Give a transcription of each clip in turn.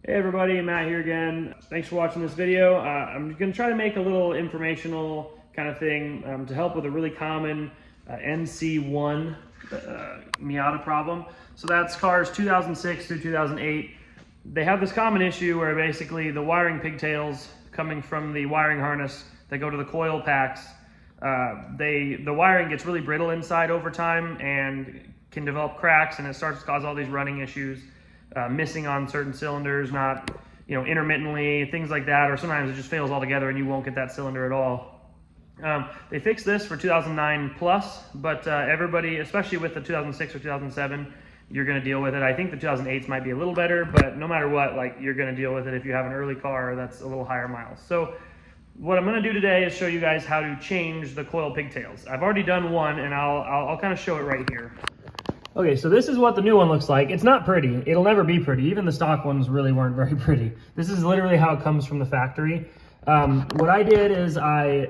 Hey everybody, Matt here again. Thanks for watching this video. I'm going to try to make a little informational kind of thing to help with a really common NC1 Miata problem. So that's cars 2006 through 2008. They have this common issue where basically the wiring pigtails coming from the wiring harness that go to the coil packs, the wiring gets really brittle inside over time and can develop cracks, and it starts to cause all these running issues. Missing on certain cylinders, not intermittently, things like that, or sometimes it just fails altogether and you won't get that cylinder at all. They fixed this for 2009 plus, but everybody, especially with the 2006 or 2007, you're going to deal with it. I think the 2008s might be a little better, but no matter what, you're going to deal with it if you have an early car that's a little higher miles. So what I'm going to do today is show you guys how to change the coil pigtails. I've already done one, and I'll kind of show it right here. Okay, so this is what the new one looks like. It's not pretty. It'll never be pretty. Even the stock ones really weren't very pretty. This is literally how it comes from the factory. What I did is I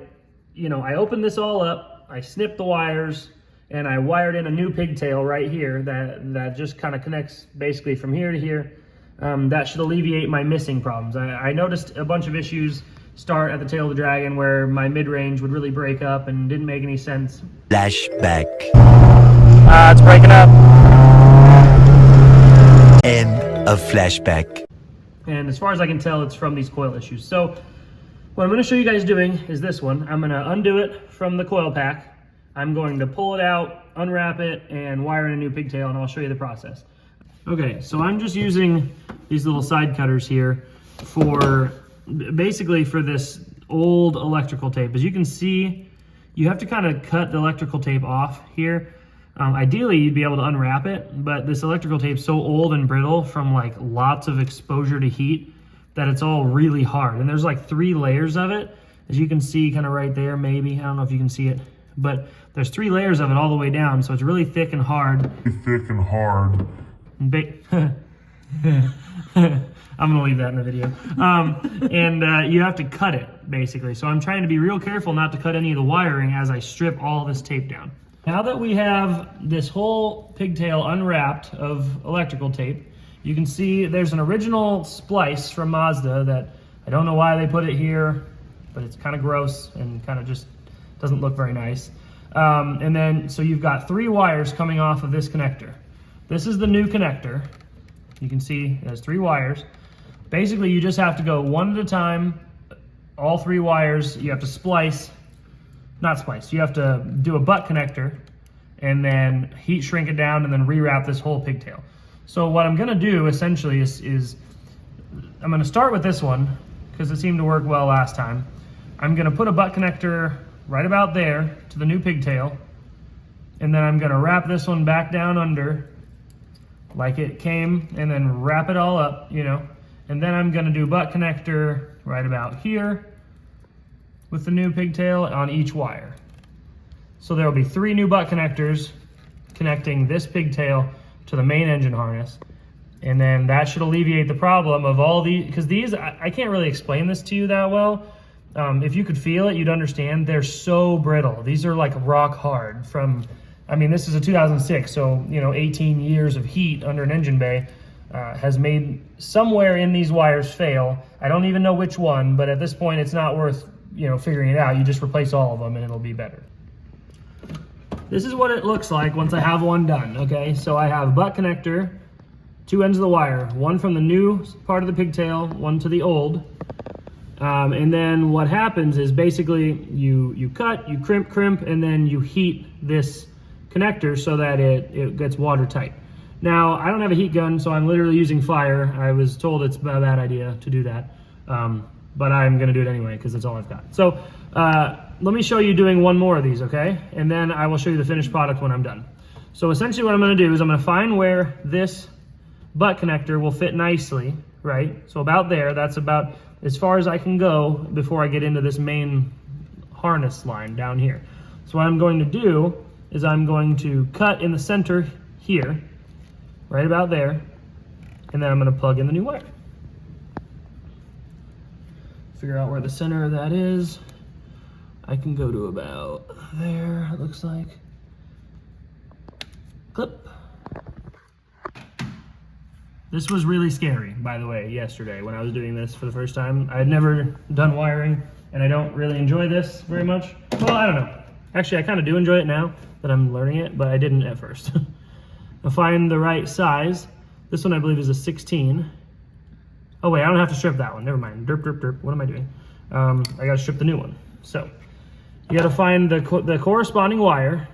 opened this all up, I snipped the wires, and I wired in a new pigtail right here that just kind of connects basically from here to here. That should alleviate my missing problems. I noticed a bunch of issues start at the tail of the Dragon where my mid-range would really break up and didn't make any sense. Flashback. It's breaking up. End of flashback. And as far as I can tell, it's from these coil issues. So what I'm going to show you guys doing is this one. I'm going to undo it from the coil pack. I'm going to pull it out, unwrap it, and wire in a new pigtail, and I'll show you the process. Okay, so I'm just using these little side cutters here for basically for this old electrical tape. As you can see, you have to kind of cut the electrical tape off here. Ideally, you'd be able to unwrap it, but this electrical tape's so old and brittle from lots of exposure to heat that it's all really hard. And there's 3 layers of it, as you can see kind of right there, maybe. I don't know if you can see it, but there's 3 layers of it all the way down, so it's really thick and hard. I'm gonna leave that in the video. And you have to cut it, basically. So I'm trying to be real careful not to cut any of the wiring as I strip all this tape down. Now that we have this whole pigtail unwrapped of electrical tape, you can see there's an original splice from Mazda that I don't know why they put it here, but it's kind of gross and kind of just doesn't look very nice. And then, so you've got 3 wires coming off of this connector. This is the new connector. You can see there's 3 wires. Basically, you just have to go one at a time, all 3 wires. You have to you have to do a butt connector and then heat shrink it down and then rewrap this whole pigtail. So what I'm gonna do essentially is I'm gonna start with this one because it seemed to work well last time. I'm gonna put a butt connector right about there to the new pigtail, and then I'm gonna wrap this one back down under like it came and then wrap it all up, and then I'm gonna do butt connector right about here with the new pigtail on each wire. So there'll be 3 new butt connectors connecting this pigtail to the main engine harness. And then that should alleviate the problem of all these, because these, I can't really explain this to you that well. If you could feel it, you'd understand. They're so brittle. These are like rock hard this is a 2006, so 18 years of heat under an engine bay has made somewhere in these wires fail. I don't even know which one, but at this point it's not worth figuring it out. You just replace all of them and it'll be better. This is what it looks like once I have one done, okay? So I have butt connector, 2 ends of the wire, one from the new part of the pigtail, one to the old. And then what happens is basically you cut, you crimp, and then you heat this connector so that it gets watertight. Now, I don't have a heat gun, so I'm literally using fire. I was told it's a bad idea to do that. But I'm gonna do it anyway because that's all I've got. So let me show you doing one more of these, okay? And then I will show you the finished product when I'm done. So essentially what I'm gonna do is I'm gonna find where this butt connector will fit nicely, right? So about there, that's about as far as I can go before I get into this main harness line down here. So what I'm going to do is I'm going to cut in the center here, right about there, and then I'm gonna plug in the new wire. Figure out where the center of that is. I can go to about there, it looks like. Clip. This was really scary, by the way, yesterday when I was doing this for the first time. I had never done wiring, and I don't really enjoy this very much. Well, I don't know. Actually, I kind of do enjoy it now that I'm learning it, but I didn't at first. I'll find the right size. This one I believe is a 16. Oh wait, I don't have to strip that one. Never mind. Derp, derp, derp. What am I doing? I gotta strip the new one. So, you gotta find the corresponding wire,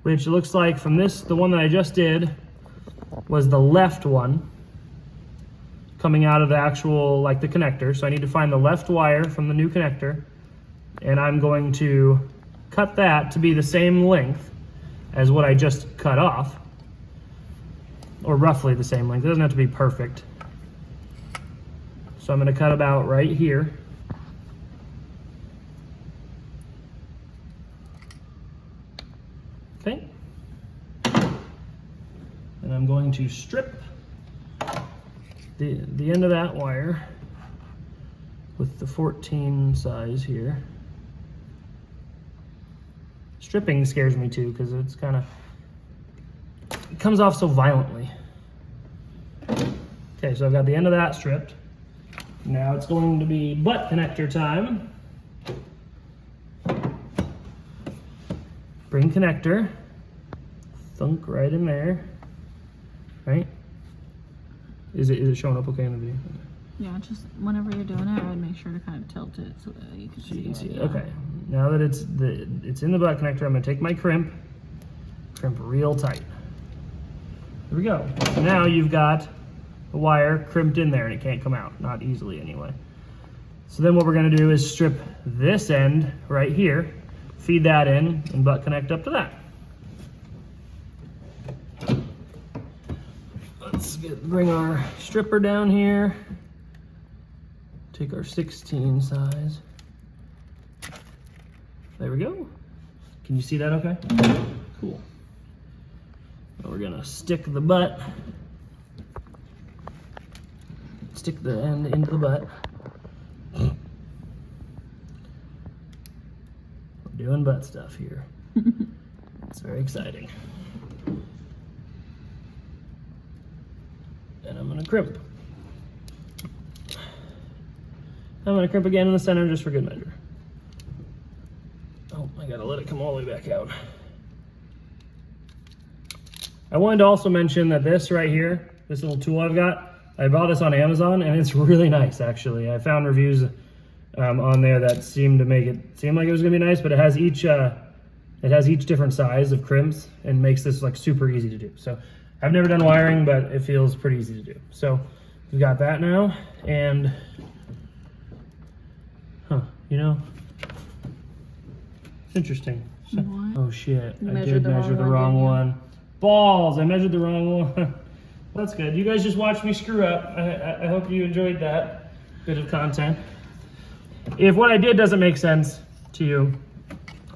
which looks like from this, the one that I just did, was the left one coming out of the actual, like the connector. So I need to find the left wire from the new connector, and I'm going to cut that to be the same length as what I just cut off, or roughly the same length. It doesn't have to be perfect. So I'm going to cut about right here. Okay. And I'm going to strip the end of that wire with the 14 size here. Stripping scares me too because it's kind of, it comes off so violently. Okay, so I've got the end of that stripped. Now it's going to be butt connector time. Bring connector, thunk right in there. Right? Is it showing up okay in the video? Yeah, just whenever you're doing it, I would make sure to kind of tilt it so that you can see it. Okay. Now that it's in the butt connector, I'm gonna take my crimp real tight. There we go. So now you've got the wire crimped in there and it can't come out, not easily anyway. So then what we're gonna do is strip this end right here, feed that in, and butt connect up to that. Bring our stripper down here. Take our 16 size. There we go. Can you see that okay? Cool. Now we're gonna stick the butt. Stick the end into the butt. We're doing butt stuff here. It's very exciting. And I'm gonna crimp. I'm gonna crimp again in the center just for good measure. Oh, I gotta let it come all the way back out. I wanted to also mention that this right here, this little tool I've got, I bought this on Amazon and it's really nice actually. I found reviews on there that seemed to make it seem like it was gonna be nice, but it has each different size of crimps and makes this like super easy to do. So I've never done wiring, but it feels pretty easy to do. So we've got that now, and you know, it's interesting. So, oh shit, I did measure the wrong one. Balls, I measured the wrong one. That's good. You guys just watched me screw up. I hope you enjoyed that bit of content. If what I did doesn't make sense to you,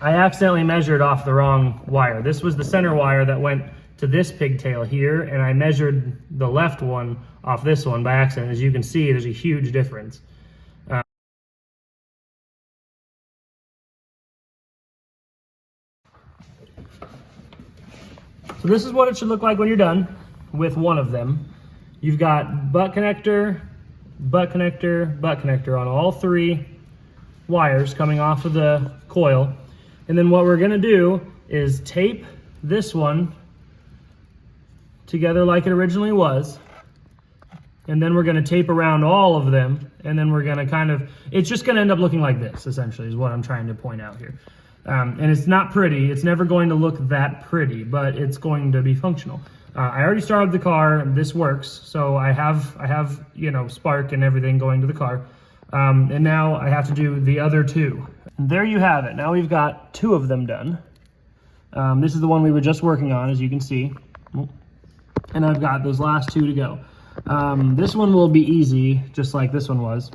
I accidentally measured off the wrong wire. This was the center wire that went to this pigtail here, and I measured the left one off this one by accident. As you can see, there's a huge difference. So this is what it should look like when you're done with one of them. You've got butt connector, butt connector, butt connector on all three wires coming off of the coil. And then what we're gonna do is tape this one together like it originally was. And then we're gonna tape around all of them. And then we're gonna kind of, it's just gonna end up looking like this, essentially, is what I'm trying to point out here. And it's not pretty, it's never going to look that pretty, but it's going to be functional. I already started the car, this works, so I have you know, spark and everything going to the car. And now I have to do the other two. And there you have it, now we've got two of them done. This is the one we were just working on, as you can see. And I've got those last two to go. This one will be easy, just like this one was.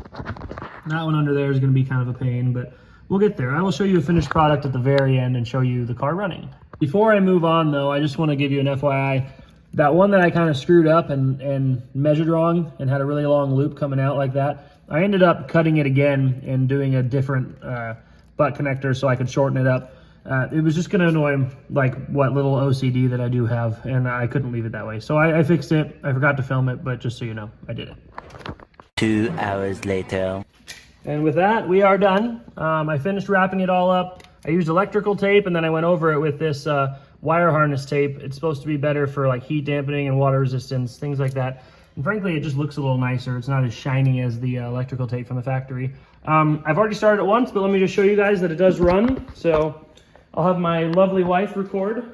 That one under there is gonna be kind of a pain, but we'll get there. I will show you a finished product at the very end and show you the car running. Before I move on though, I just wanna give you an FYI. That one that I kind of screwed up and measured wrong and had a really long loop coming out like that, I ended up cutting it again and doing a different butt connector so I could shorten it up. It was just going to annoy him, like what little OCD that I do have, and I couldn't leave it that way. So I fixed it. I forgot to film it, but just so you know, I did it. 2 hours later. And with that, we are done. I finished wrapping it all up. I used electrical tape, and then I went over it with this wire harness tape. It's supposed to be better for like heat dampening and water resistance, things like that. And frankly, it just looks a little nicer. It's not as shiny as the electrical tape from the factory. I've already started it once, but let me just show you guys that it does run. So I'll have my lovely wife record.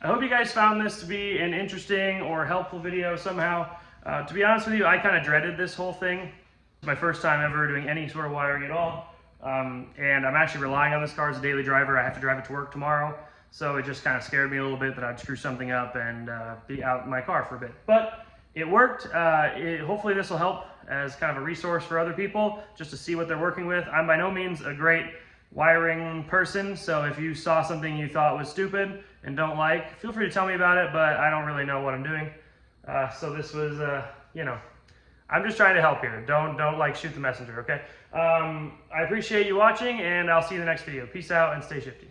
I hope you guys found this to be an interesting or helpful video somehow. To be honest with you, I kind of dreaded this whole thing. It's my first time ever doing any sort of wiring at all. And I'm actually relying on this car as a daily driver. I have to drive it to work tomorrow. So it just kind of scared me a little bit that I'd screw something up and be out in my car for a bit. But it worked. Hopefully this will help as kind of a resource for other people just to see what they're working with. I'm by no means a great wiring person, so if you saw something you thought was stupid and don't like, feel free to tell me about it, but I don't really know what I'm doing. So this was, you know, I'm just trying to help here. Don't like shoot the messenger, okay? I appreciate you watching, and I'll see you in the next video. Peace out and stay shifty.